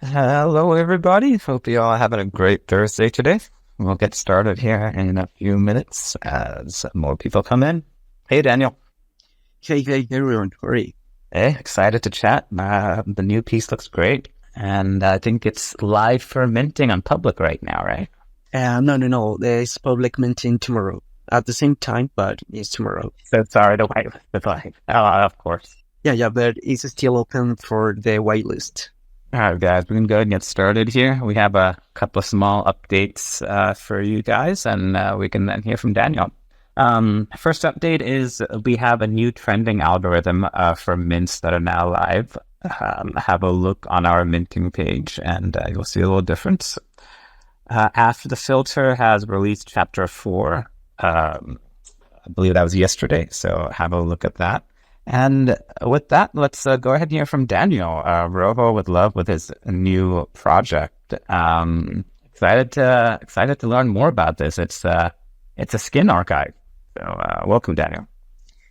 Hello, everybody. Hope you all having a great Thursday today. We'll get started here in a few minutes as more people come in. Hey, Daniel. Hey, everyone, hurry. Hey, excited to chat. The new piece looks great, and I think it's live for minting on public right now, right? No. There's public minting tomorrow at the same time, but it's tomorrow. So sorry to wait. It's live. Of course. Yeah, but it's still open for the whitelist. All right, guys, we can go ahead and get started here. We have a couple of small updates for you guys, and we can then hear from Daniel. First update is we have a new trending algorithm for mints that are now live. Have a look on our minting page, and you'll see a little difference. After the Filter has released Chapter 4, I believe that was yesterday, so have a look at that. And with that, let's go ahead and hear from Daniel, RojoWithLove, with his new project. Excited to learn more about this. It's a skin archive. So welcome, Daniel.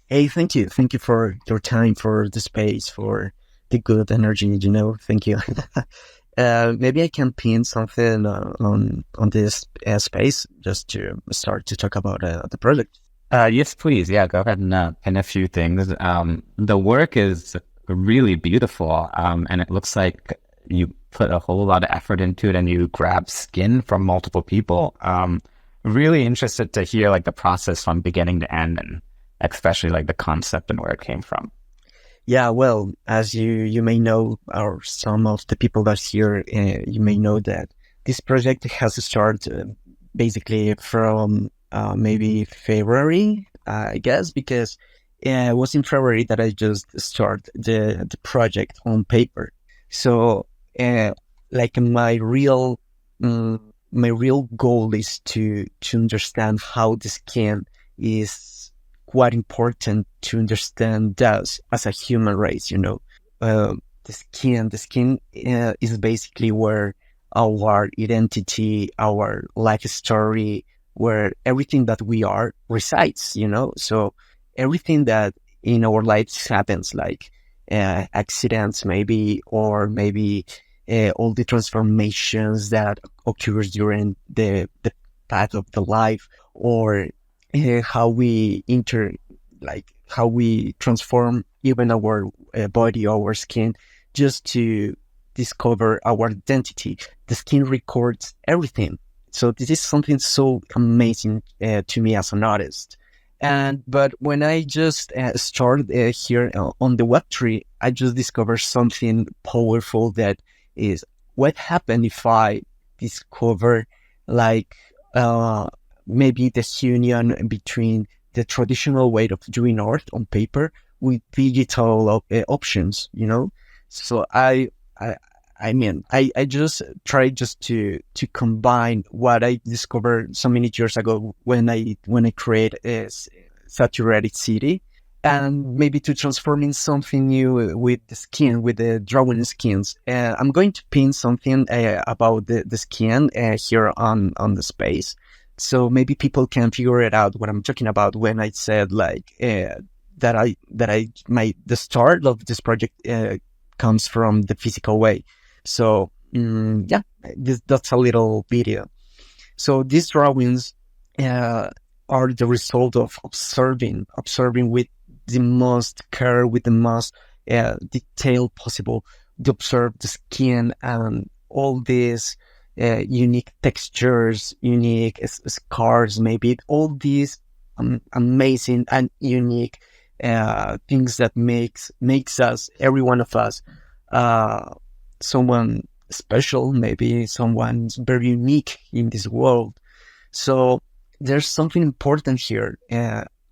Hey, thank you. Thank you for your time, for the space, for the good energy, Thank you. Maybe I can pin something on this space just to start to talk about the project. Yes, please. Yeah, go ahead and pin a few things. The work is really beautiful, and it looks like you put a whole lot of effort into it, and you grab skin from multiple people. Really interested to hear like the process from beginning to end, and especially like the concept and where it came from. Yeah, well, as you may know, or some of the people that's here, you may know that this project has started basically from maybe February, I guess, because it was in February that I just started the project on paper. So, like my real goal is to understand how the skin is quite important to understand us as a human race. The skin is basically where our identity, our life story, where everything that we are resides, So everything that in our lives happens, like accidents maybe, or maybe all the transformations that occurs during the path of the life, or how we how we transform even our body, our skin, just to discover our identity. The skin records everything. So this is something so amazing to me as an artist. But when I just started here on the Web3, I just discovered something powerful, that is what happened if I discover like maybe this union between the traditional way of doing art on paper with digital options, So I just tried just to combine what I discovered so many years ago when I created a saturated city, and maybe to transform in something new with the skin, with the drawing skins. I'm going to pin something about the skin here on the space, so maybe people can figure it out what I'm talking about when I said like the start of this project comes from the physical way. So yeah, that's a little video. So these drawings are the result of observing with the most care, with the most detail possible, to observe the skin and all these unique textures, unique scars, maybe all these amazing and unique things that makes us, every one of us, someone special, maybe someone very unique in this world. So there's something important here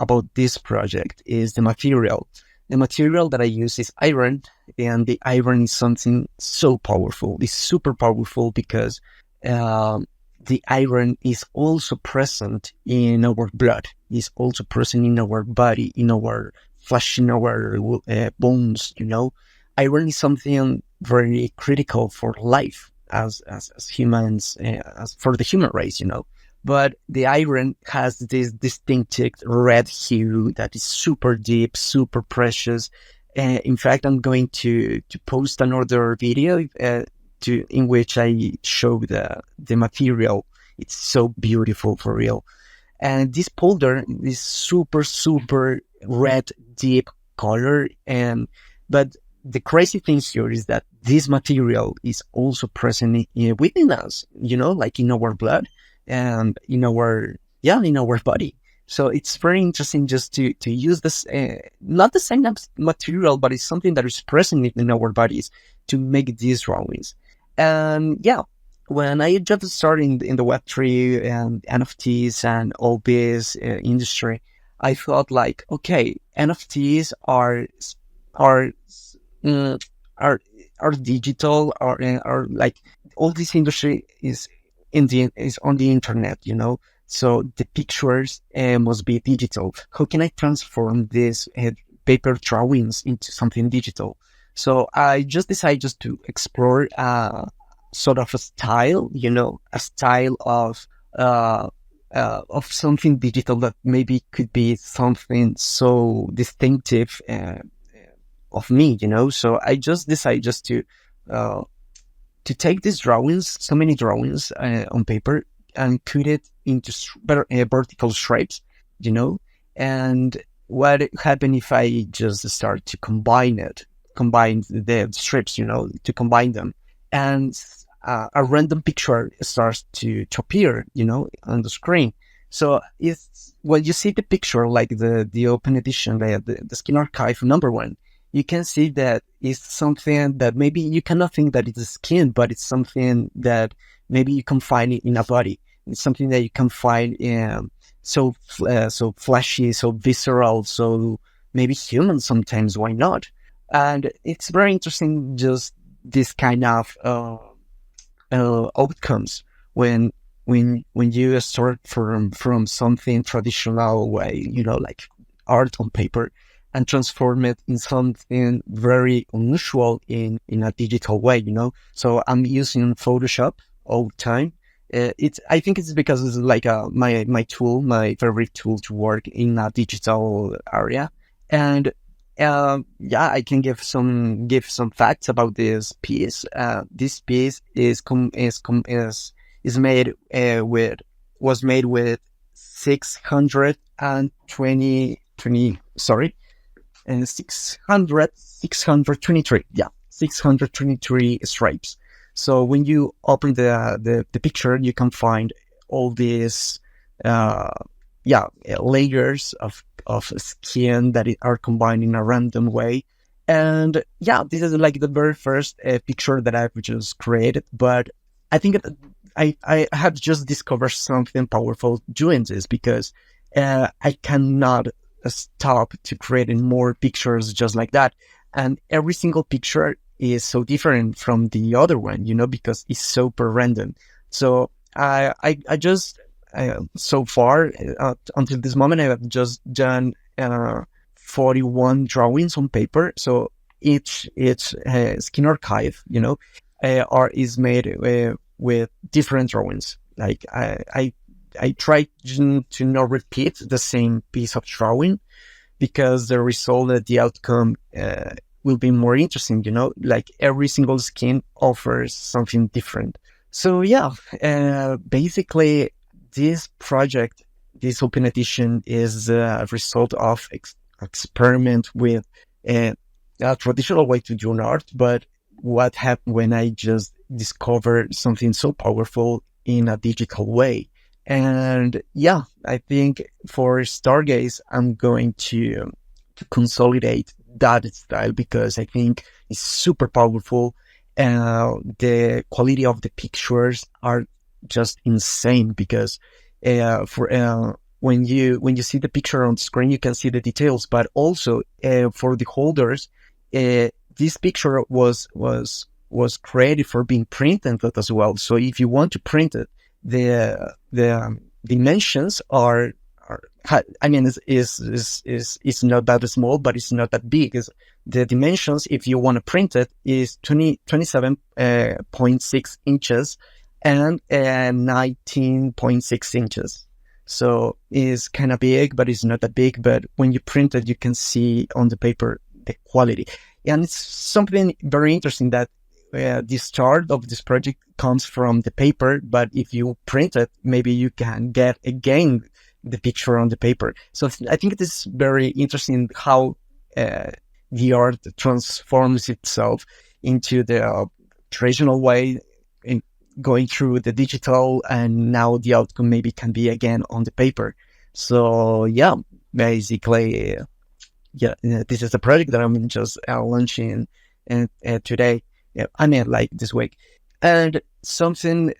about this project, is the material. The material that I use is iron, and the iron is something so powerful. It's super powerful because the iron is also present in our blood, is also present in our body, in our flesh, in our bones, Iron is something very critical for life as humans, as for the human race, But the iron has this distinctive red hue that is super deep, super precious. In fact, I'm going to post another video in which I show the material. It's so beautiful for real. And this powder is super, super red, deep color. And, but the crazy thing here is that this material is also present within us, like in our blood and in our body. So it's very interesting just to use this, not the same material, but it's something that is present in our bodies to make these drawings. And yeah, when I just started in the Web3 and NFTs and all this industry, I thought like, okay, NFTs are mm, are are digital, are like all this industry is on the internet, So the pictures must be digital. How can I transform these paper drawings into something digital? So I just decided just to explore sort of a style, a style of something digital that maybe could be something so distinctive of me, So I just decided just to take these drawings, so many drawings on paper, and put it into vertical stripes, And what happened if I just start to combine the strips, to combine them, and a random picture starts to appear, on the screen. So it's when you see the picture, like the open edition, the Skin Archive #1, you can see that it's something that maybe you cannot think that it's skin, but it's something that maybe you can find in a body. It's something that you can find so flashy, so visceral, so maybe human sometimes. Why not? And it's very interesting, just this kind of outcomes when you start from something traditional way, like art on paper, and transform it in something very unusual in a digital way, So I'm using Photoshop all the time. I think it's because it's like my favorite tool to work in a digital area. And I can give some facts about this piece. This piece was made with 623 stripes. So when you open the picture, you can find all these layers of skin that are combined in a random way. And this is like the very first picture that I've just created, but I think I have just discovered something powerful doing this, because I cannot stop to creating more pictures just like that. And every single picture is so different from the other one, because it's super random. So I just so far until this moment, I have just done 41 drawings on paper. So each Skin Archive, is made with different drawings. Like I try to not repeat the same piece of drawing, because the result, the outcome will be more interesting, like every single skin offers something different. So basically this project, this open edition, is a result of experiment with a traditional way to do art. But what happened when I just discovered something so powerful in a digital way? And I think for Stargaze, I'm going to consolidate that style, because I think it's super powerful. The quality of the pictures are just insane, because when you see the picture on the screen, you can see the details, but also for the holders, this picture was created for being printed as well. So if you want to print it, the dimensions are I mean, it's not that small, but it's not that big. The dimensions, if you want to print it, is 27.6 inches and 19.6 inches. So it's kind of big, but it's not that big. But when you print it, you can see on the paper the quality. And it's something very interesting that the start of this project comes from the paper, but if you print it, maybe you can get again the picture on the paper. So I think it is very interesting how the art transforms itself into the traditional way in going through the digital, and now the outcome maybe can be again on the paper. So yeah, basically, this is the project that I'm just launching today. Yeah, I mean, like this week, and something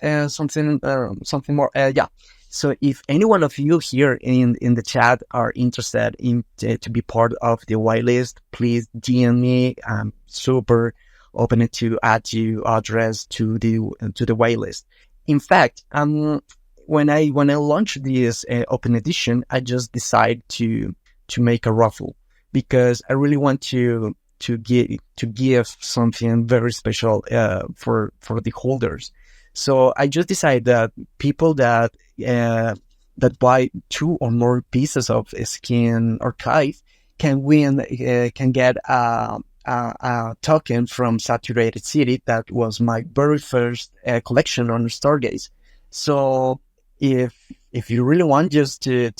more. Yeah. So if any one of you here in the chat are interested in to be part of the whitelist, please DM me. I'm super open to add you address to the whitelist. In fact, when I launched this open edition, I just decided to make a raffle because I really want to give something very special for the holders. So I just decided that people that buy 2 or more pieces of Skin Archive can get a token from Saturated City. That was my very first collection on Stargaze. So if you really want just to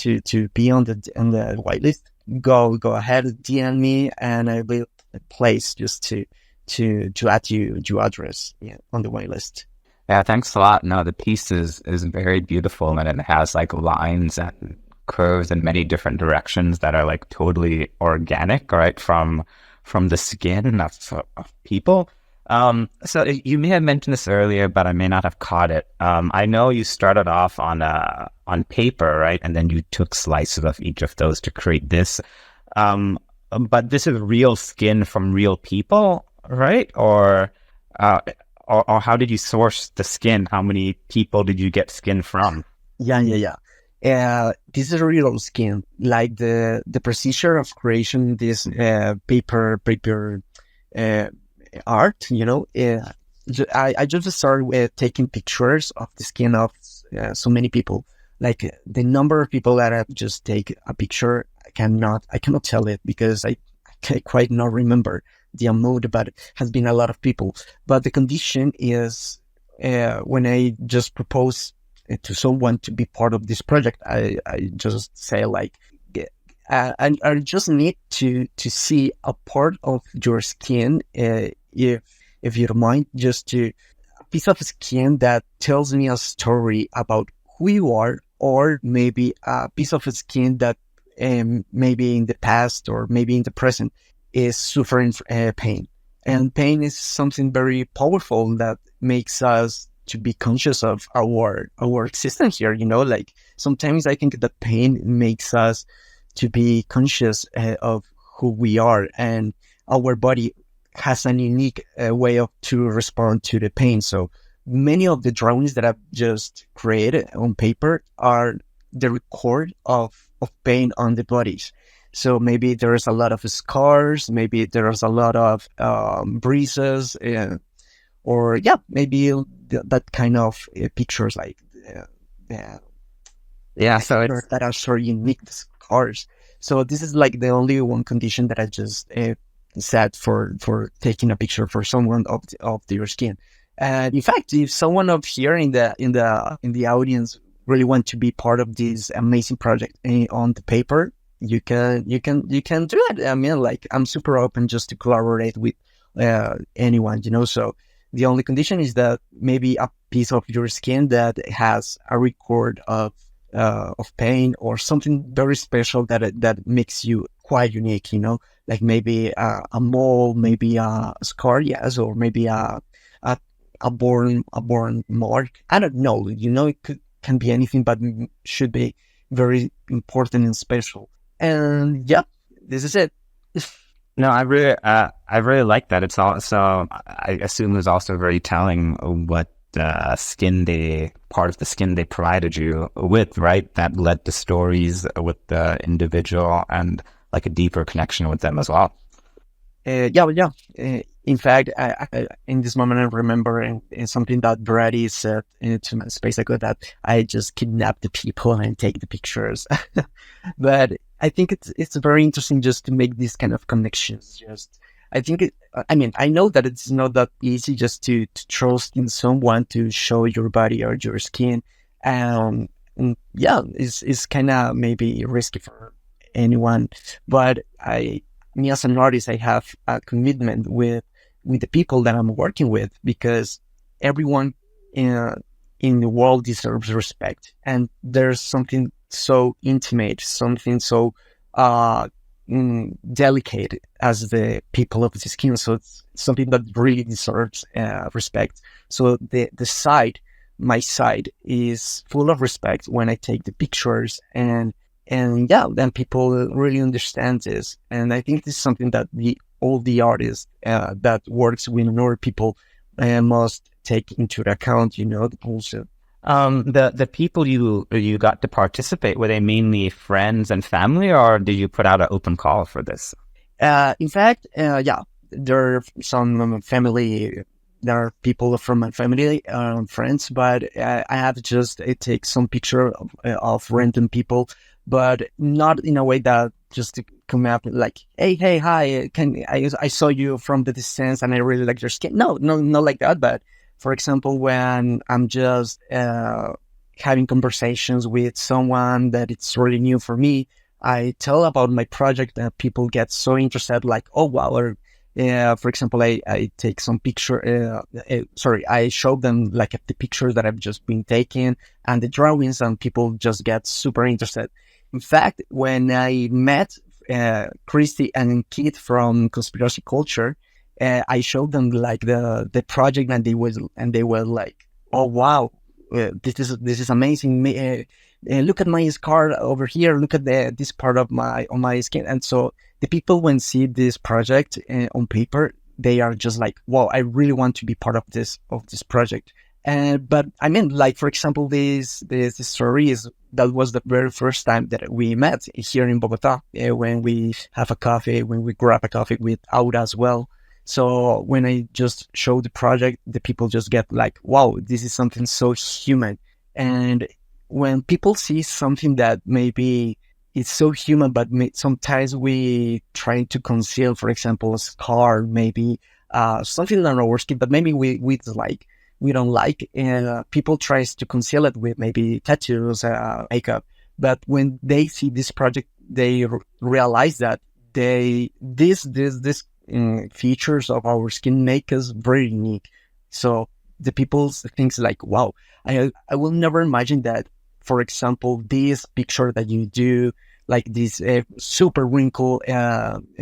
be on the whitelist, go ahead, DM me, and I will place just to add your address on the whitelist. Yeah, thanks a lot. No, the piece is very beautiful, and it has like lines and curves in many different directions that are like totally organic, right? From the skin of people. So you may have mentioned this earlier, but I may not have caught it. I know you started off on paper, right? And then you took slices of each of those to create this. But this is real skin from real people, right? Or how did you source the skin? How many people did you get skin from? Yeah. This is real skin. Like the procedure of creation this paper art, I just started with taking pictures of the skin of so many people. Like the number of people that I've just take a picture, I cannot tell it because I quite not remember the amount, but it has been a lot of people. But the condition is when I just propose to someone to be part of this project, I just say like, I just need to see a part of your skin, if you don't mind, just a piece of skin that tells me a story about who you are, or maybe a piece of skin that maybe in the past or maybe in the present is suffering pain. And pain is something very powerful that makes us to be conscious of our existence here. Like sometimes I think that pain makes us to be conscious of who we are, and our body has a unique way to respond to the pain. So many of the drawings that I've just created on paper are the record of pain on the bodies. So maybe there's a lot of scars, maybe there's a lot of bruises, or maybe that kind of pictures, like So it's that are so unique scars. So this is like the only one condition that I just set for taking a picture for someone of your skin. And in fact, if someone up here in the audience really want to be part of this amazing project on the paper, you can do it. I mean, like, I'm super open just to collaborate with anyone, So the only condition is that maybe a piece of your skin that has a record of pain or something very special that makes you quite unique, like maybe a mole, maybe a scar, yes, or maybe a born mark. I don't know, it can be anything, but should be very important and special. And this is it. No, I really like that. It's also, I assume, it's also very telling what part of the skin they provided you with, right? That led to stories with the individual and like a deeper connection with them as well. In fact, I, in this moment, I remember something that Brady said to my space ago, that I just kidnap the people and take the pictures. But I think it's very interesting just to make these kind of connections. Just I think I mean, I know that it's not that easy just to trust in someone to show your body or your skin. And yeah, it's kind of maybe risky for anyone, but me as an artist, I have a commitment with the people that I'm working with, because everyone in, in the world deserves respect. And there's something so intimate, something so uh, delicate as the people of the skin. So it's something that really deserves respect. So my side is full of respect when I take the pictures, and yeah, then people really understand this. And I think this is something that all the artists that works with minor people must take into account, also. The people you got to participate, were they mainly friends and family, or did you put out an open call for this? In fact, yeah, there are some family. There are people from my family, friends, but I have just take some picture of random people, but not in a way that just to come up like, hey, hi, I saw you from the distance and I really like your skin. No, no, not like that. But for example, when I'm just having conversations with someone that it's really new for me, I tell about my project and people get so interested, like, oh wow, or for example, I take some picture, sorry, I show them like the pictures that I've just been taking and the drawings, and people just get super interested. In fact, when I met Christy and Keith from Conspiracy Culture, I showed them like the project, and they were like, oh wow, this is amazing. Look at my scar over here. Look at this part of my skin. And so the people, when see this project on paper, they are just like, wow, I really want to be part of this project. But I mean, like, for example, this story is that was the very first time that we met here in Bogota, when we have a coffee, when we grab a coffee with Aura as well. So when I just show the project, the people just get like, wow, this is something so human. And when people see something that maybe it's so human, but sometimes we try to conceal, for example, a scar, maybe something on our skin, but maybe we don't like, and people tries to conceal it with maybe tattoos, makeup. But when they see this project, they realize that this features of our skin make us very unique. So the people thinks like, wow, I will never imagine that, for example, this picture that you do, like this super wrinkle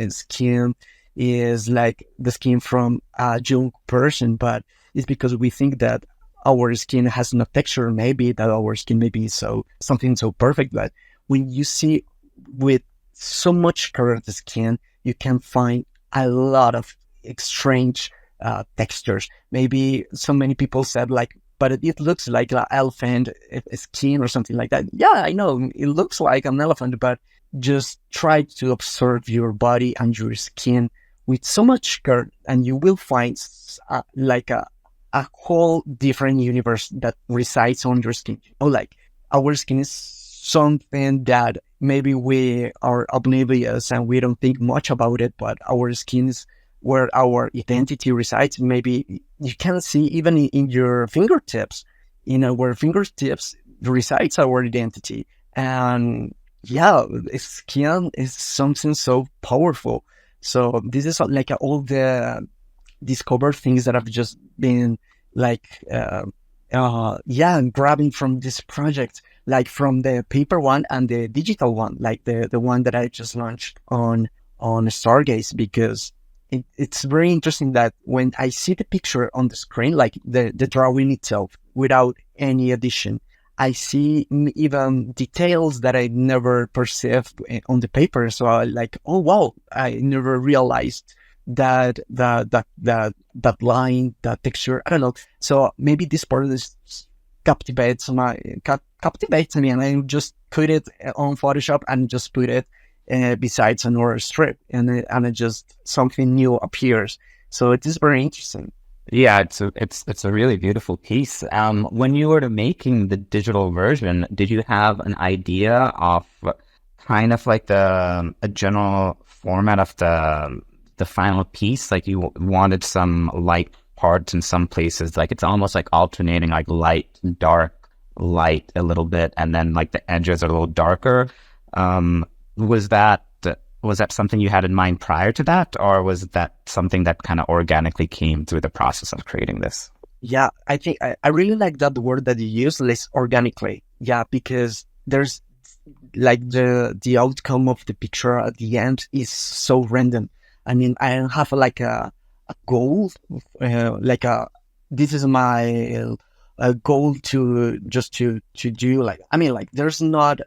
skin, is like the skin from a young person, but it's because we think that our skin has no texture, maybe that our skin maybe is so something so perfect. But when you see with so much color of the skin, you can find a lot of strange textures. Maybe so many people said like, but it looks like an elephant skin or something like that. Yeah, I know it looks like an elephant, but just try to observe your body and your skin with so much care, and you will find like a whole different universe that resides on your skin. Oh, like our skin is something that maybe we are oblivious and we don't think much about it, but our skin is where our identity resides. Maybe you can see even in your fingertips. Where fingertips resides our identity. And yeah, skin is something so powerful. So this is like all the discover things that I've just been like, grabbing from this project, like from the paper one and the digital one, like the one that I just launched on Stargaze, because it's very interesting that when I see the picture on the screen, like the drawing itself without any addition, I see even details that I never perceived on the paper. So I like, oh wow, I never realized that line, that texture. I don't know. So maybe this part of this captivates me, and I just put it on Photoshop and just put it besides another strip, and it just something new appears. So it is very interesting. Yeah, it's a really beautiful piece. When you were making the digital version, did you have an idea of kind of like a general format of the the final piece, like you wanted some light parts in some places, like it's almost like alternating like light, dark, light a little bit, and then like the edges are a little darker. Was that something you had in mind prior to that, or was that something that kind of organically came through the process of creating this? Yeah, I think I really like that word that you use, less organically. Yeah, because there's like the outcome of the picture at the end is so random. I mean, I don't have like a goal, like this is my goal to just to do, like, I mean, like there's not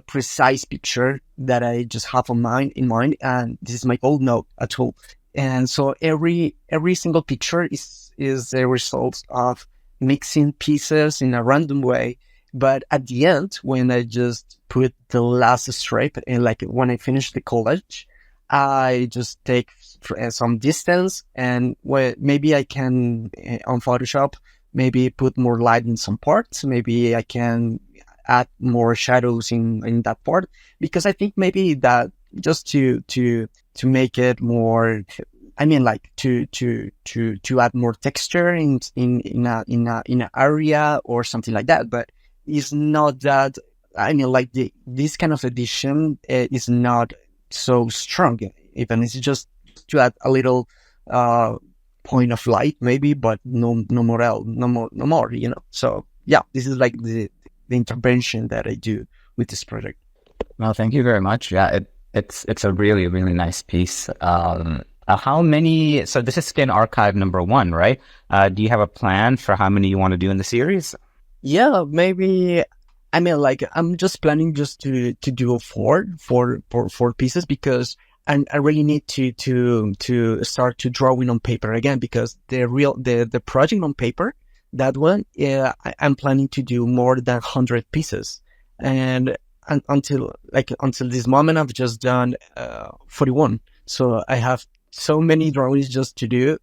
precise picture that I just have in mind, and this is my goal, no, at all. And so every single picture is a result of mixing pieces in a random way. But at the end, when I just put the last stripe, and like when I finish the collage, I just take some distance, and maybe I can on Photoshop maybe put more light in some parts. Maybe I can add more shadows in that part, because I think maybe that just to make it more, I mean, like to add more texture in a area or something like that. But it's not that, I mean, like this kind of edition is not so strong. Even it's just to add a little point of light, maybe, but no more. So yeah, this is like the intervention that I do with this project. Well, thank you very much. Yeah, it's a really, really nice piece. How many? So this is Skin Archive #1, right? Do you have a plan for how many you want to do in the series? Yeah, maybe. I mean, like, I'm just planning just to do four pieces, because I really need to start to drawing on paper again, because the project on paper, that one, yeah, I'm planning to do more than 100 pieces, and until this moment I've just done 41. So I have so many drawings just to do,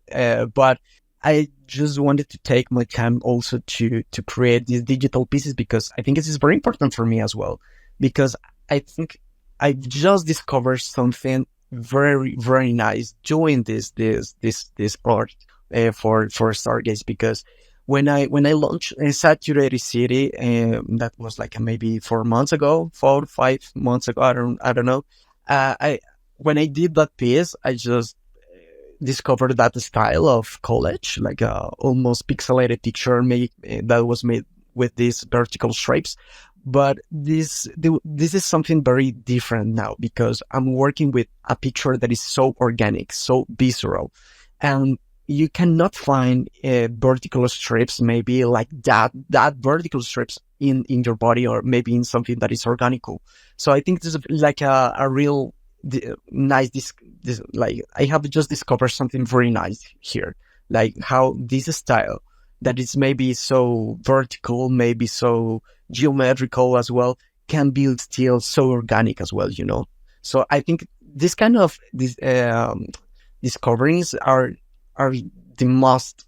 but I just wanted to take my time also to create these digital pieces, because I think this is very important for me as well, because I think I've just discovered something very, very nice doing this project for Stargaze. Because when I launched Saturated City, that was like maybe 4 or 5 months ago, I don't know. I When I did that piece, I just discovered that style of collage, like a almost pixelated picture that was made with these vertical stripes. But this is something very different now, because I'm working with a picture that is so organic, so visceral, and you cannot find vertical strips maybe like that vertical strips in your body, or maybe in something that is organical. So I think this is like a real nice, this like I have just discovered something very nice here, like how this style that is maybe so vertical, maybe so geometrical as well, can be still so organic as well, So I think this kind of discoveries are the most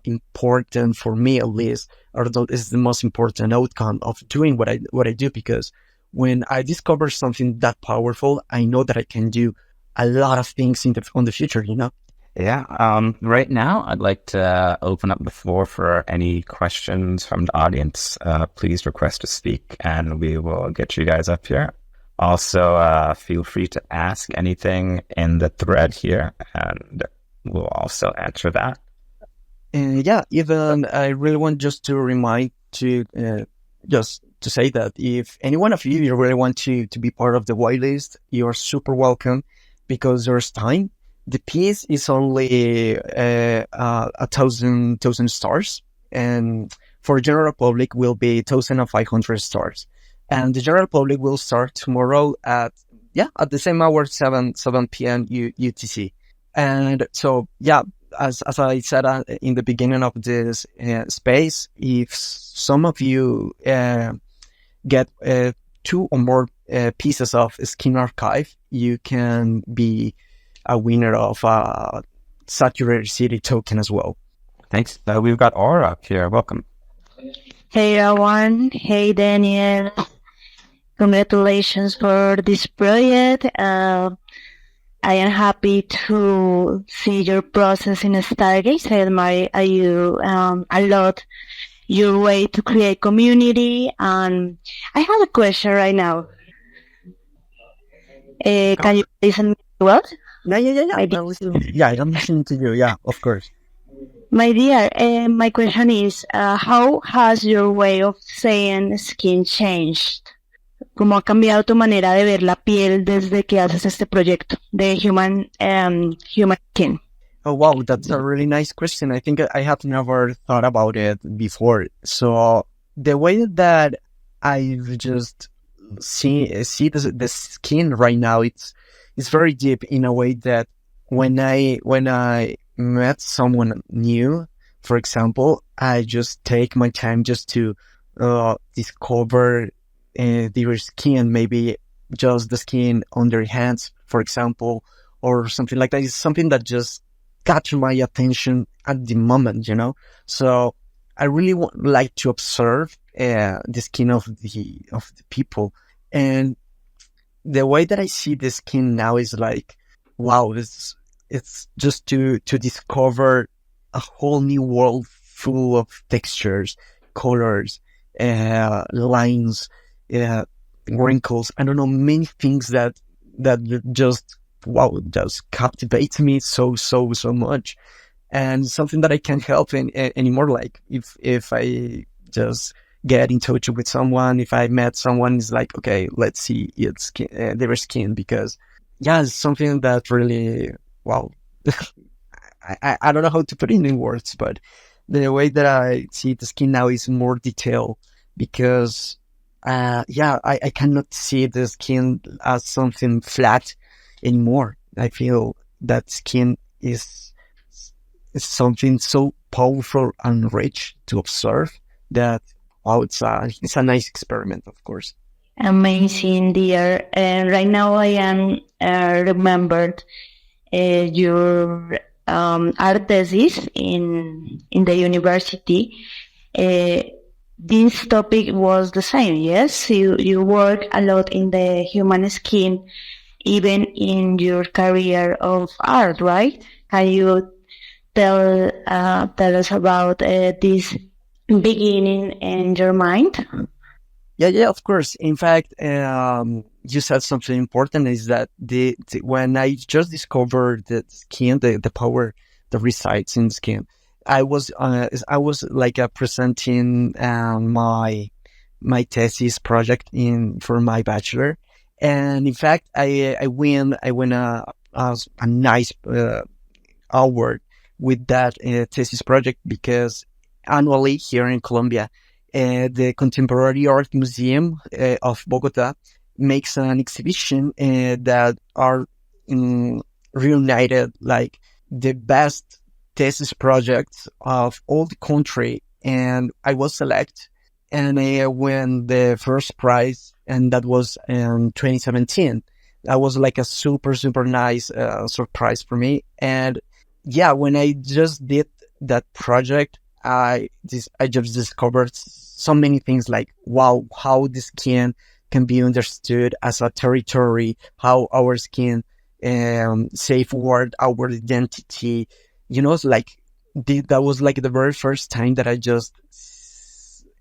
important for me, at least, or is the most important outcome of doing what I do, because when I discover something that powerful, I know that I can do a lot of things on the future, Yeah. Right now, I'd like to open up the floor for any questions from the audience. Please request to speak, and we will get you guys up here. Also, feel free to ask anything in the thread here, and we'll also answer that. And yeah, even I really want just to remind just to say that if any one of you really want to be part of the whitelist, you're super welcome, because there's time. The piece is only 1,000 stars, and for general public will be 1,500 stars. And the general public will start tomorrow at the same hour, 7 p.m. UTC. And so as I said in the beginning of this space, if some of you get 2 or more pieces of Skin Archive, you can be a winner of a Saturated City token as well. Thanks. We've got Aura up here. Welcome. Hey everyone. Hey Daniel. Congratulations for this project. I am happy to see your process in Stargaze. I admire you a lot, your way to create community. And I have a question right now. Can you listen to me well? Yeah. My dear, I'm listening to you. Yeah, of course. my question is, how has your way of saying skin changed? ¿Cómo ha cambiado tu manera de ver la piel desde que haces este proyecto de Human Skin? Oh, wow, that's a really nice question. I think I have never thought about it before. So the way that I just see the skin right now, it's very deep in a way that when I met someone new, for example, I just take my time just to discover their skin, maybe just the skin on their hands, for example, or something like that. It's something that just catch my attention at the moment, you know. So I really like to observe the skin of the people, and the way that I see the skin now is like, wow, it's just to discover a whole new world full of textures, colors, lines, uh, wrinkles. I don't know, many things that just wow, just captivates me so much, and something that I can't help anymore. Like if I just get in touch with someone, if I met someone, it's like, okay, let's see their skin, because yeah, it's something that really wow. I don't know how to put it in words, but the way that I see the skin now is more detailed, because I cannot see the skin as something flat anymore. I feel that skin is something so powerful and rich to observe that wow, it's a nice experiment, of course. Amazing, dear. Right now I am remembered your art thesis in the university. Uh, this topic was the same, yes? You work a lot in the human skin, even in your career of art, right? Can you tell us about this beginning in your mind? Yeah, of course. In fact, you said something important, is that when I just discovered the skin, the power that resides in the skin, I was like presenting my thesis project in for my bachelor, and in fact, I win a nice award with that thesis project, because annually here in Colombia, the Contemporary Art Museum of Bogota makes an exhibition that are reunited like the best thesis projects of all the country, and I was selected, and I won the first prize, and that was in 2017. That was like a super nice surprise for me, and yeah, when I just did that project, I just discovered so many things, like wow, how the skin can be understood as a territory, how our skin safeguard our identity. You know, it's like that was like the very first time that I just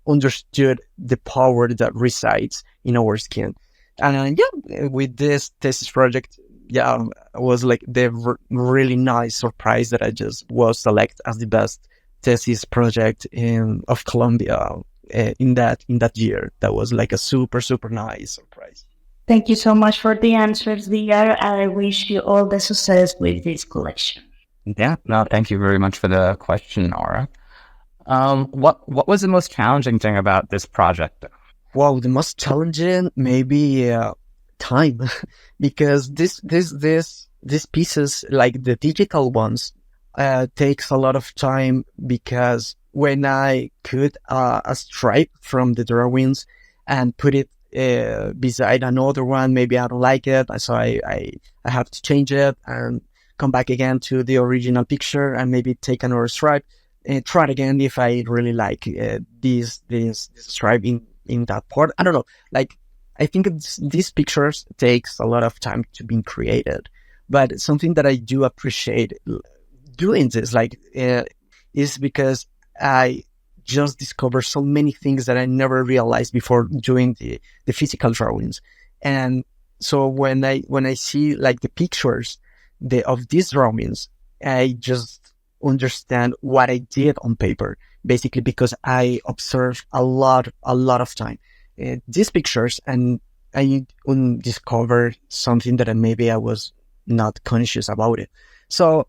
understood the power that resides in our skin. And yeah, with this thesis project, yeah, it was like the really nice surprise that I just was selected as the best thesis project of Colombia in that year. That was like a super nice surprise. Thank you so much for the answers, dear. I wish you all the success with this collection. Yeah, no, thank you very much for the question, Aura. What was the most challenging thing about this project? Wow, the most challenging maybe time, because these pieces, like the digital ones, takes a lot of time, because when I cut a stripe from the drawings and put it beside another one, maybe I don't like it, so I have to change it and come back again to the original picture and maybe take another stripe and try it again if I really like this stripe in that part. I don't know. Like, I think these pictures takes a lot of time to be created, But something that I do appreciate doing this, is because I just discovered so many things that I never realized before doing the physical drawings. And so when I see like the pictures of these drawings, I just understand what I did on paper, basically because I observed a lot of time these pictures, and I discovered something that maybe I was not conscious about it. So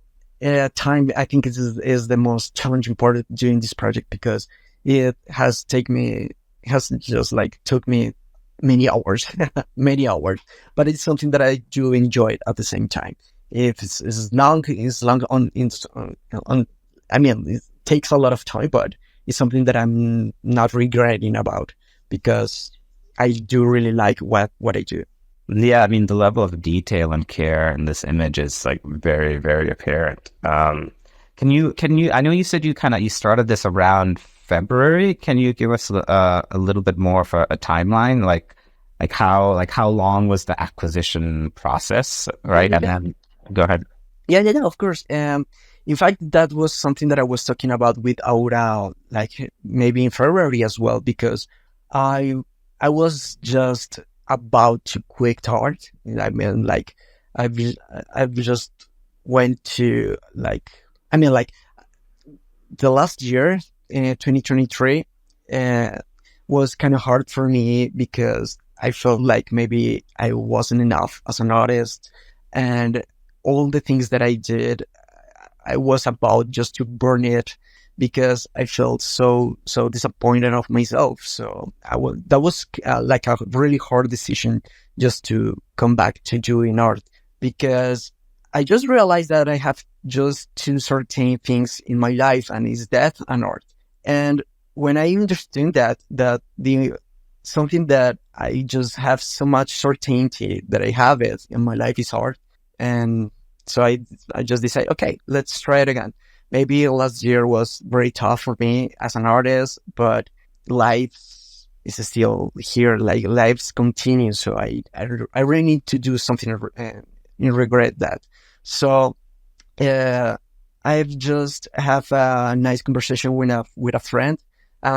time, I think, is the most challenging part of doing this project, because it has just like took me many hours, many hours, but it's something that I do enjoy at the same time. If it's long on, I mean, it takes a lot of time, but it's something that I'm not regretting about, because I do really like what I do. Yeah, I mean, the level of detail and care in this image is like very, very apparent. Can you, I know you said you started this around February. Can you give us a little bit more of a timeline? Like how long was the acquisition process, right? Yeah. And then go ahead. Yeah, of course. In fact, that was something that I was talking about with Aura, like maybe in February as well, because I was just about to quit art. I mean, like I've just went to the last year, 2023, was kind of hard for me, because I felt like maybe I wasn't enough as an artist, and all the things that I did, I was about just to burn it, because I felt so disappointed of myself. So that was like a really hard decision, just to come back to doing art, because I just realized that I have just two certain things in my life, and it's death and art. And when I understood that the something that I just have so much certainty that I have it in my life is art. And so I just decided, okay, let's try it again. Maybe last year was very tough for me as an artist, but life is still here. Like, lives continue. So I really need to do something and regret that. So I've just have a nice conversation with a friend.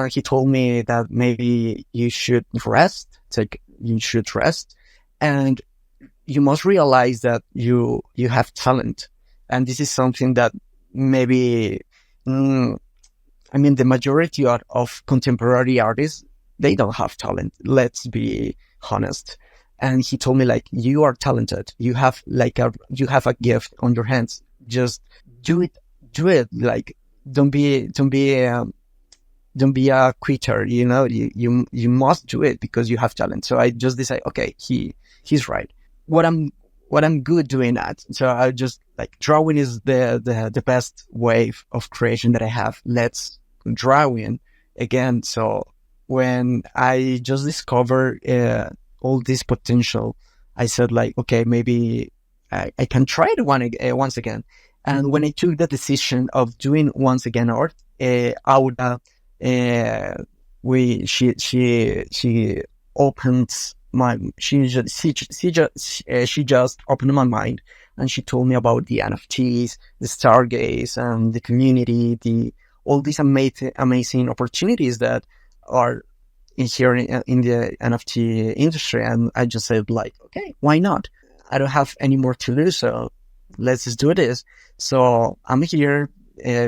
He told me that maybe you should rest, and you must realize that you have talent. And this is something that maybe, I mean, the majority of contemporary artists, they don't have talent. Let's be honest. And he told me, like, you are talented. You have a gift on your hands. Just do it. Like, don't be a quitter. You know, you must do it, because you have talent. So I just decided, okay, he's right. What I'm good doing that. So I just, like, drawing is the best way of creation that I have. Let's draw in again. So when I just discovered all this potential, I said, like, okay, maybe I can try it once again. And when I took the decision of doing once again art, Aura, she opens she just opened my mind, and she told me about the NFTs, the Stargaze, and the community, all these amazing opportunities that are here in the NFT industry. And I just said, like, okay, why not? I don't have any more to do, so let's just do this. So I'm here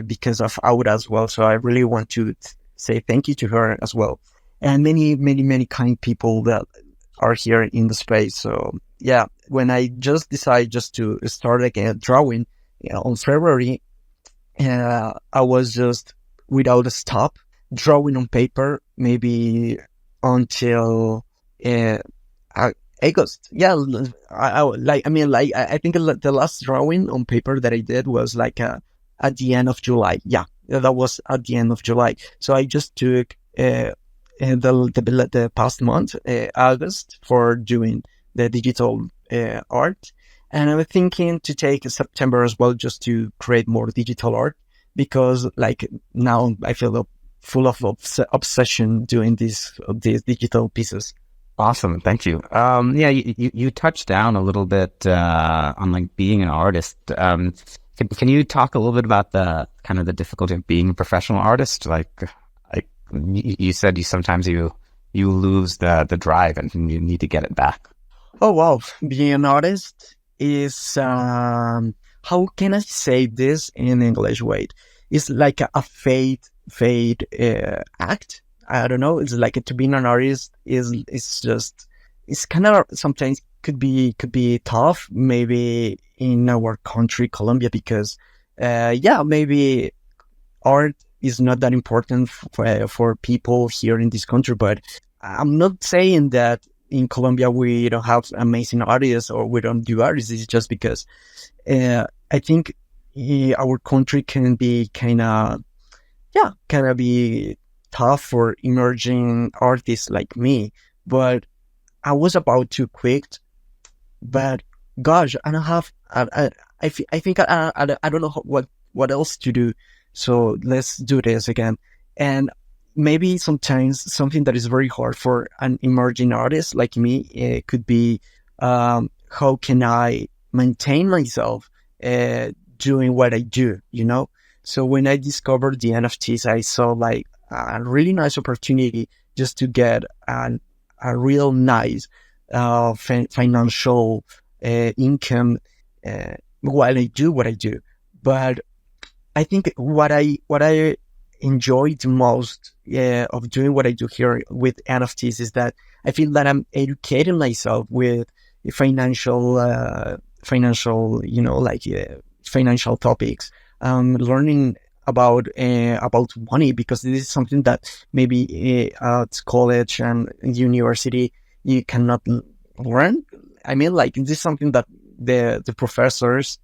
because of Aura as well. So I really want to say thank you to her as well, and many kind people that are here in the space. So yeah, when I just decided just to start again drawing on February, I was just without a stop drawing on paper, maybe until August. Yeah, I think the last drawing on paper that I did was like at the end of July. Yeah, that was at the end of July. So I just took the past month, August, for doing the digital art. And I was thinking to take September as well, just to create more digital art, because like now I feel full of obsession doing these digital pieces. Awesome, thank you. Yeah, you touched down a little bit on like being an artist. Can you talk a little bit about the kind of the difficulty of being a professional artist? Like you said, you lose the drive and you need to get it back. Oh wow, being an artist is how can I say this in English? Wait, it's like a fate act. I don't know. It's like to being an artist is just it's kind of sometimes could be tough. Maybe in our country, Colombia, because yeah, maybe art is not that important for people here in this country. But I'm not saying that in Colombia we don't have amazing artists or we don't do artists. It's just because I think our country can be kind of be tough for emerging artists like me. But I was about to quit, but gosh, I don't have. I think I don't know what else to do. So let's do this again. And maybe sometimes something that is very hard for an emerging artist like me could be how can I maintain myself doing what I do, you know? So when I discovered the NFTs, I saw like a really nice opportunity just to get a real nice financial income while I do what I do. But I think what I enjoy the most of doing what I do here with NFTs is that I feel that I'm educating myself with financial, financial topics. Learning about money, because this is something that maybe at college and university you cannot learn. I mean, like this is something that the professors,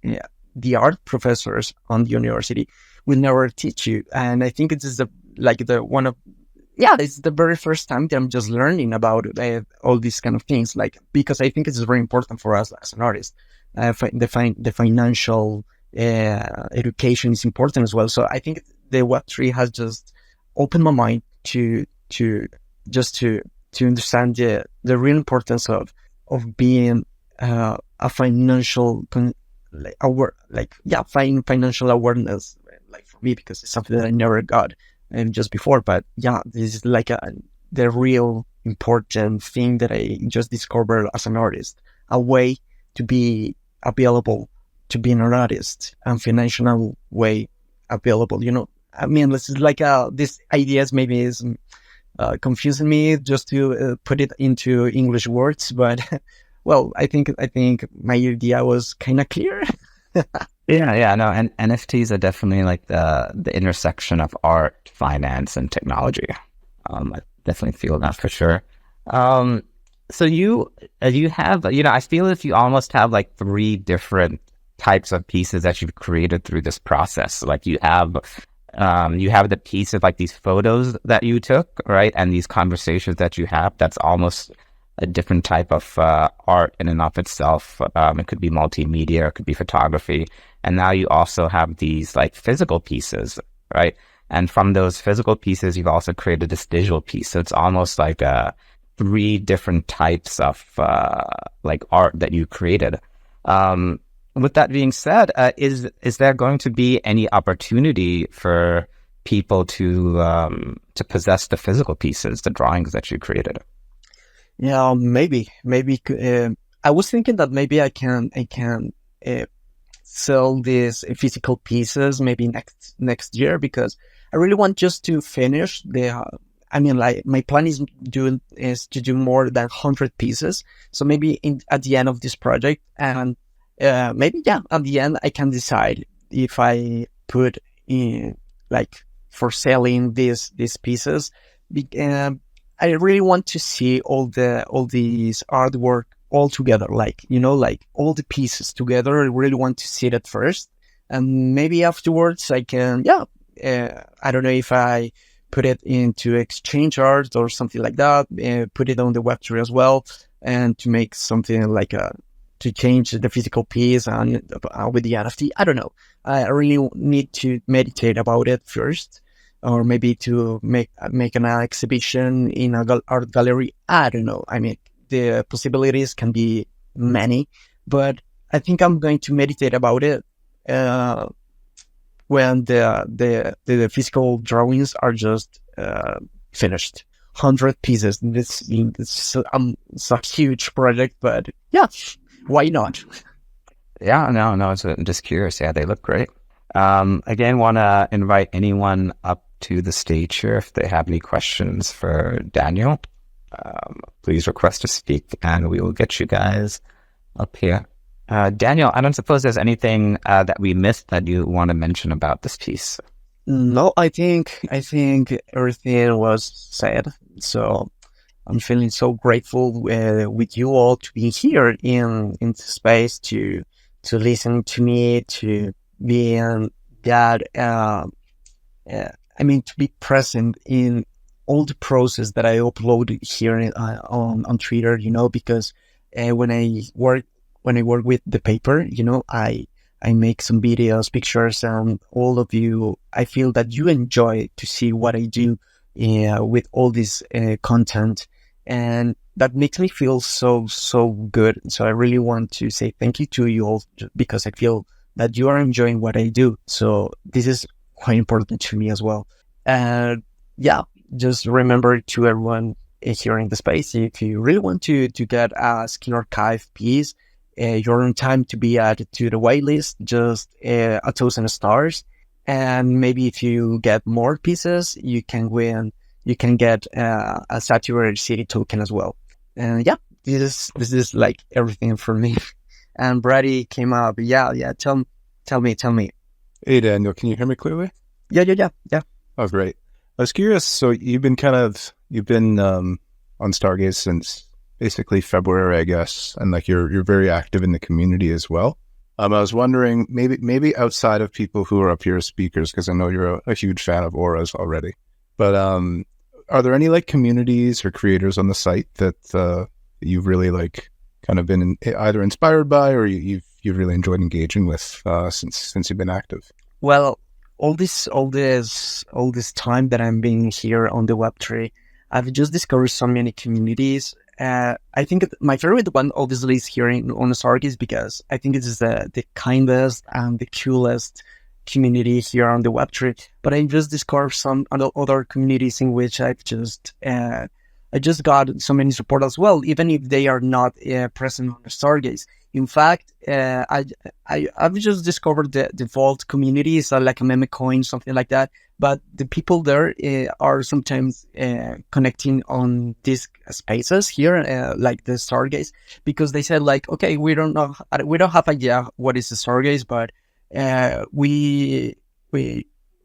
the art professors on the university will never teach you. And I think it is it's the very first time that I'm just learning about all these kind of things. Like, because I think it's very important for us as an artist. The financial education is important as well. So I think the Web3 has just opened my mind to understand the real importance of being a financial financial awareness, like for me, because it's something that I never got just before. But yeah, this is like the real important thing that I just discovered as an artist, a way to be available to being an artist and financial way available. I mean, this is like this ideas maybe is confusing me just to put it into English words, but well, I think my idea was kind of clear. Yeah, no, and NFTs are definitely like the intersection of art, finance, and technology. I definitely feel that for sure. So you have, I feel if you almost have like three different types of pieces that you've created through this process. Like you have the piece of like these photos that you took, right? And these conversations that you have, that's almost a different type of art in and of itself. It could be multimedia, it could be photography. And now you also have these like physical pieces, right? And from those physical pieces, you've also created this digital piece. So it's almost like three different types of like art that you created. With that being said, is there going to be any opportunity for people to possess the physical pieces, the drawings that you created? Yeah, maybe. I was thinking that maybe I can sell these physical pieces maybe next year, because I really want just to finish the. I mean, like my plan is to do more than 100 pieces. So maybe at the end of this project, and maybe at the end I can decide if I put in like for selling these pieces. I really want to see all these artwork all together, like like all the pieces together. I really want to see that first, and maybe afterwards I can I don't know if I put it into exchange art or something like that, put it on the Web3 as well, and to make something like to change the physical piece and with the NFT. I don't know. I really need to meditate about it first, or maybe to make an exhibition in a art gallery. I don't know. I mean, the possibilities can be many, but I think I'm going to meditate about it when the physical drawings are just finished. 100 pieces. It's a huge project, but yeah, why not? Yeah, no, I'm just curious. Yeah, they look great. Again, want to invite anyone up to the stage here if they have any questions for Daniel. Please request to speak, and we will get you guys up here. Daniel, I don't suppose there's anything that we missed that you want to mention about this piece. No, I think everything was said. So I'm feeling so grateful with you all to be here in the space to listen to me, to be that to be present in all the process that I upload here on Twitter. Because when I work with the paper, I make some videos, pictures, and all of you, I feel that you enjoy to see what I do with all this content. And that makes me feel so, so good. So I really want to say thank you to you all because I feel that you are enjoying what I do. So this is quite important to me as well. And just remember to everyone here in the space, if you really want to get a Skin Archive piece, you're on time to be added to the whitelist, just 1,000 stars. And maybe if you get more pieces, you can get a Saturated City token as well. And this is like everything for me. And Brady came up. Yeah. Tell me. Hey, Daniel, can you hear me clearly? Yeah. Oh, great. I was curious. So you've been on Stargaze since basically February, I guess, and like you're very active in the community as well. I was wondering, maybe outside of people who are up here as speakers, because I know you're a huge fan of auras already. But are there any like communities or creators on the site that you've really like kind of been either inspired by or you've really enjoyed engaging with since you've been active? Well, all this time that I'm being here on the Web3, I've just discovered so many communities. I think my favorite one obviously is here on Stargaze because I think it is the kindest and the coolest community here on the Web3. But I just discovered some other communities in which I just got so many support as well, even if they are not present on Stargaze. In fact, I've just discovered the Vault community is like a meme coin, something like that. But the people there are sometimes connecting on these spaces here, like the Stargaze, because they said like, okay, we don't have idea what is the Stargaze, but we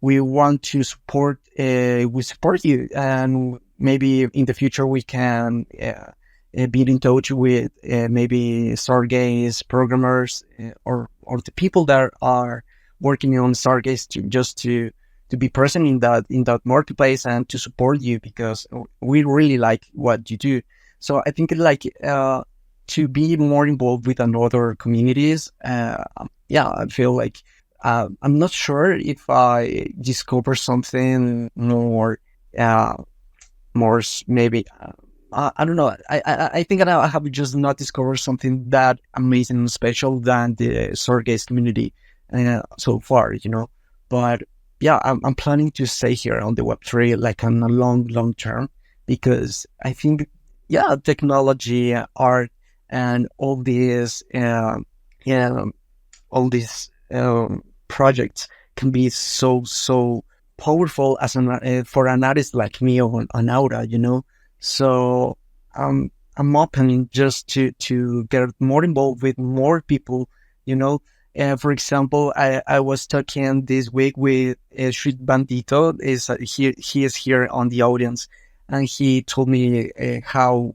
want to support. We support you, and maybe in the future we can be in touch with maybe Stargaze programmers or the people that are working on Stargaze to be present in that marketplace and to support you because we really like what you do. So I think like to be more involved with another communities. I feel like I'm not sure if I discover something more maybe. I don't know. I think I have just not discovered something that amazing and special than the Stargaze community so far, But I'm planning to stay here on the Web3 like on a long term because I think technology, art, and all these projects can be so powerful as for an artist like me on Aura, So I'm open just to get more involved with more people, For example, I was talking this week with Street Bandito. He is here on the audience, and he told me how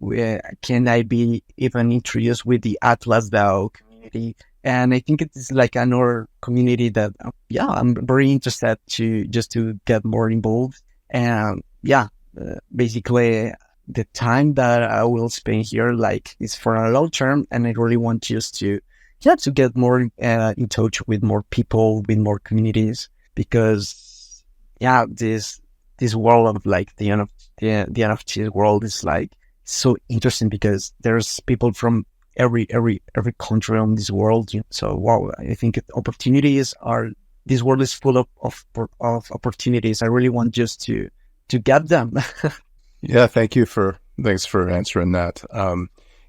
can I be even introduced with the Atlas DAO community. And I think it is like another community that I'm very interested to get more involved. And basically the time that I will spend here like is for a long term, and I really want just to get more in touch with more people, with more communities, because this world of like the NFT world is like so interesting because there's people from every country on this world. So wow, I think this world is full of opportunities. I really want just to get them. Yeah, thanks for answering that.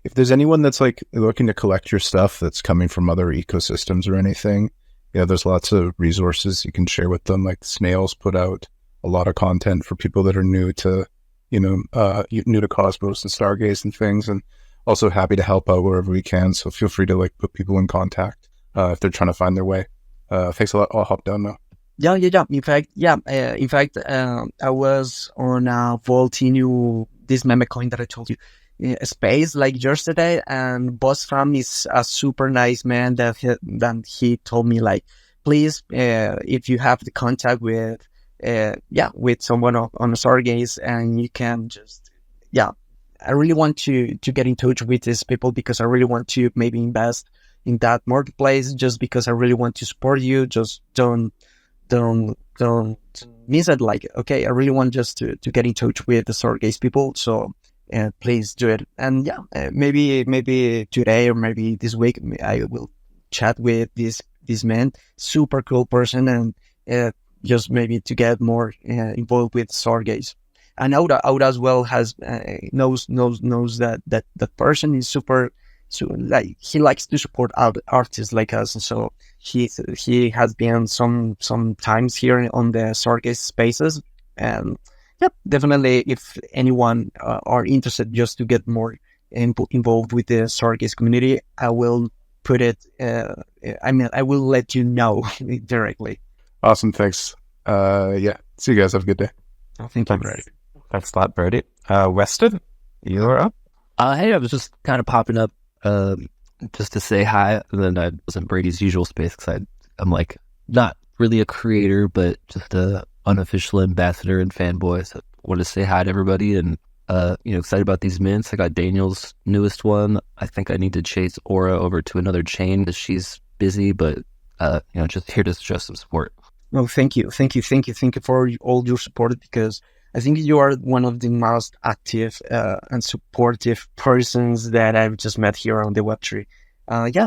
If there's anyone that's like looking to collect your stuff that's coming from other ecosystems or anything, there's lots of resources you can share with them. Like Snails put out a lot of content for people that are new to, new to Cosmos and Stargaze and things, and also happy to help out wherever we can. So feel free to like put people in contact if they're trying to find their way. Thanks a lot. I'll hop down now. Yeah. In fact, I was on a Voltinu, this meme coin that I told you, space like yesterday, and Boss Fam is a super nice man that he told me like, please, if you have the contact with someone on Stargaze, and you can just, I really want to get in touch with these people because I really want to maybe invest in that marketplace, just because I really want to support you. Just don't miss it. Like, okay, I really want just to get in touch with the Stargaze people. So please do it. And maybe today or maybe this week I will chat with this man, super cool person, and just maybe to get more involved with Stargaze. And Aura as well has knows that person is super. So like he likes to support artists like us, so he has been some times here on the Stargaze spaces, and definitely if anyone are interested just to get more involved with the Stargaze community, I will put it. I will let you know directly. Awesome, thanks. See you guys. Have a good day. I think I'm ready. Thanks a lot, Brody. Weston, you're up. Hey, I was just kind of popping up just to say hi, and then I was in Brady's usual space because I'm like not really a creator, but just a unofficial ambassador and fanboy. So I wanted to say hi to everybody, and excited about these mints. I got Daniel's newest one. I think I need to chase Aura over to another chain because she's busy, but just here to show some support. No, thank you for all your support, because I think you are one of the most active and supportive persons that I've just met here on the Web3.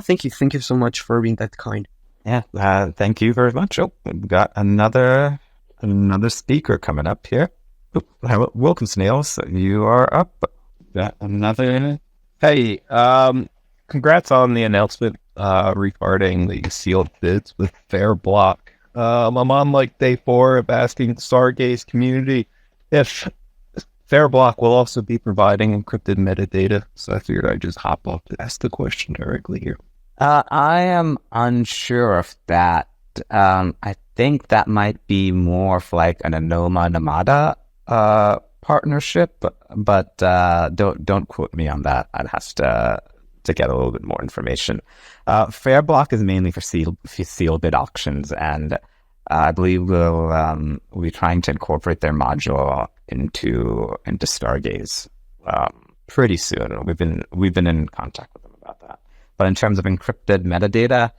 Thank you so much for being that kind. Yeah, thank you very much. Oh, we've got another speaker coming up here. Welcome, Snails. You are up. Got another. Hey, congrats on the announcement regarding the sealed bids with Fair Block. I'm on like day 4 of asking the Stargaze community if Fairblock will also be providing encrypted metadata. So I figured I'd just hop off to ask the question directly here. I am unsure of that. I think that might be more of like an Anoma Namada partnership, but don't quote me on that. I'd have to get a little bit more information. Fairblock is mainly for seal bid auctions, and I believe we'll be trying to incorporate their module into Stargaze pretty soon. We've been in contact with them about that. But in terms of encrypted metadata,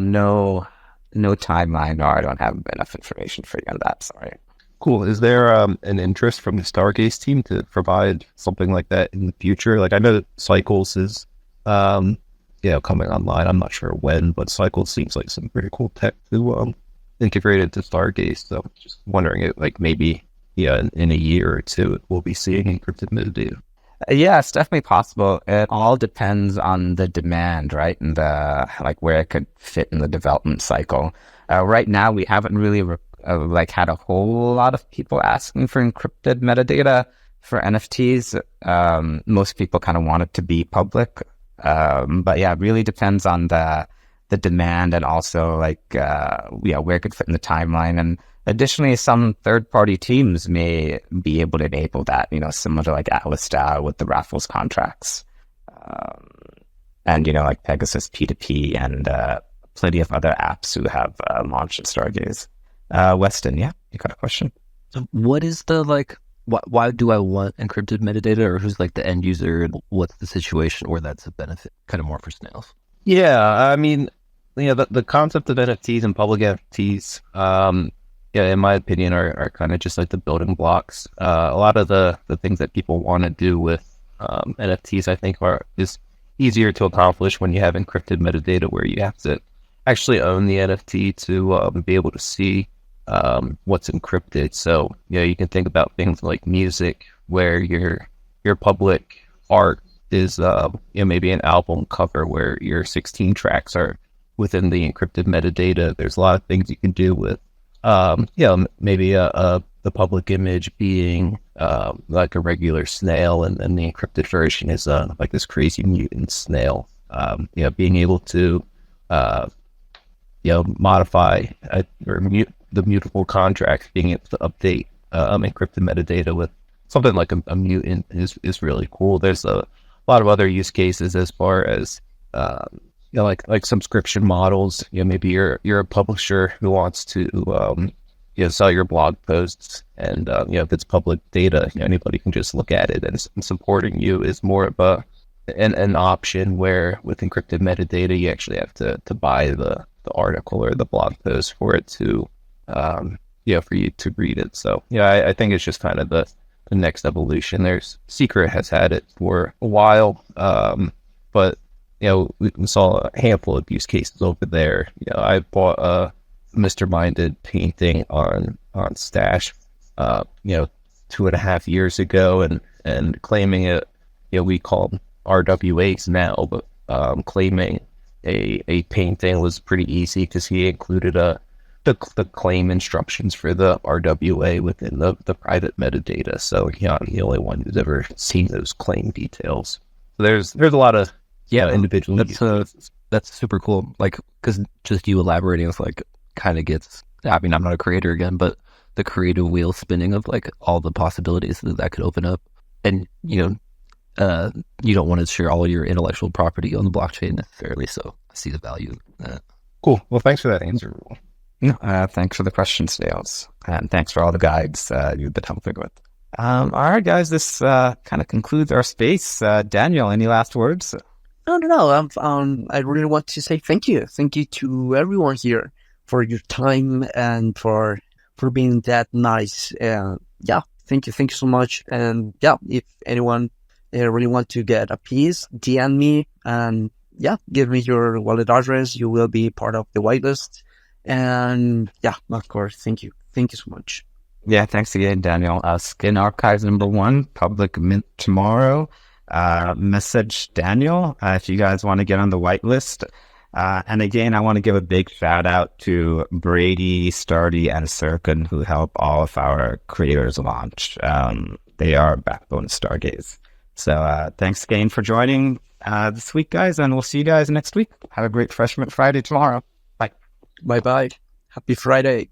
no timeline, or I don't have enough information for you on that. Sorry. Cool. Is there an interest from the Stargaze team to provide something like that in the future? Like I know that Cycles is coming online. I'm not sure when, but Cycles seems like some pretty cool tech to integrate it to Stargaze. So just wondering if like maybe in a year or two we'll be seeing encrypted metadata. Yeah, it's definitely possible. It all depends on the demand, right? And where it could fit in the development cycle. Right now, we haven't really had a whole lot of people asking for encrypted metadata for NFTs. Most people kind of want it to be public. But yeah, it really depends on the demand, and also where it could fit in the timeline. And additionally, some third-party teams may be able to enable that, similar to like Atlas DAO with the raffles contracts, and like Pegasus P2P, and plenty of other apps who have launched at Stargaze. Weston, yeah, you got a question? So what is the why do I want encrypted metadata, or who's like the end user, and what's the situation where that's a benefit? Kind of more for Snails. Yeah, I mean, the concept of NFTs and public NFTs, in my opinion, are kind of just like the building blocks. A lot of the things that people want to do with NFTs, I think, is easier to accomplish when you have encrypted metadata where you have to actually own the NFT to be able to see what's encrypted. So, you can think about things like music, where your public art is, maybe an album cover where your 16 tracks are within the encrypted metadata. There's a lot of things you can do with, maybe the public image being like a regular snail, and then the encrypted version is like this crazy mutant snail. Being able to modify or mute the mutable contracts, being able to update encrypted metadata with something like a mutant is really cool. There's a lot of other use cases as far as like subscription models. Maybe you're a publisher who wants to sell your blog posts, and if it's public data, anybody can just look at it, and supporting you is more of an option, where with encrypted metadata you actually have to buy the article or the blog post for it to for you to read it. So I think it's just kind of the next evolution. Secret has had it for a while, but we saw a handful of use cases over there. I bought a Mr. Minded painting on Stash 2.5 years ago, and claiming it, we call them RWAs now, but claiming a painting was pretty easy, because he included the claim instructions for the RWA within the private metadata. So I'm the only one who's ever seen those claim details. So there's a lot of individual use cases. That's super cool. Like, because just you elaborating is like kind of gets. I mean, I'm not a creator again, but the creative wheel spinning of like all the possibilities that could open up, and you don't want to share all your intellectual property on the blockchain necessarily. So I see the value in that. Cool. Well, thanks for that answer. Thanks for the questions, Dales, and thanks for all the guides you've been helping with. All right, guys, this kind of concludes our space. Daniel, any last words? No. I really want to say thank you to everyone here for your time and for being that nice. Thank you so much. And if anyone really want to get a piece, DM me, and give me your wallet address. You will be part of the whitelist. And of course, thank you so much. Yeah, thanks again, Daniel. Skin Archives #1, public mint tomorrow. Message Daniel if you guys want to get on the whitelist. And again, I want to give a big shout out to Brady, Stardy, and Sirkin, who help all of our creators launch. They are backbone of Stargaze. So thanks again for joining this week, guys, and we'll see you guys next week. Have a great Freshman Friday tomorrow. Bye-bye. Happy Friday.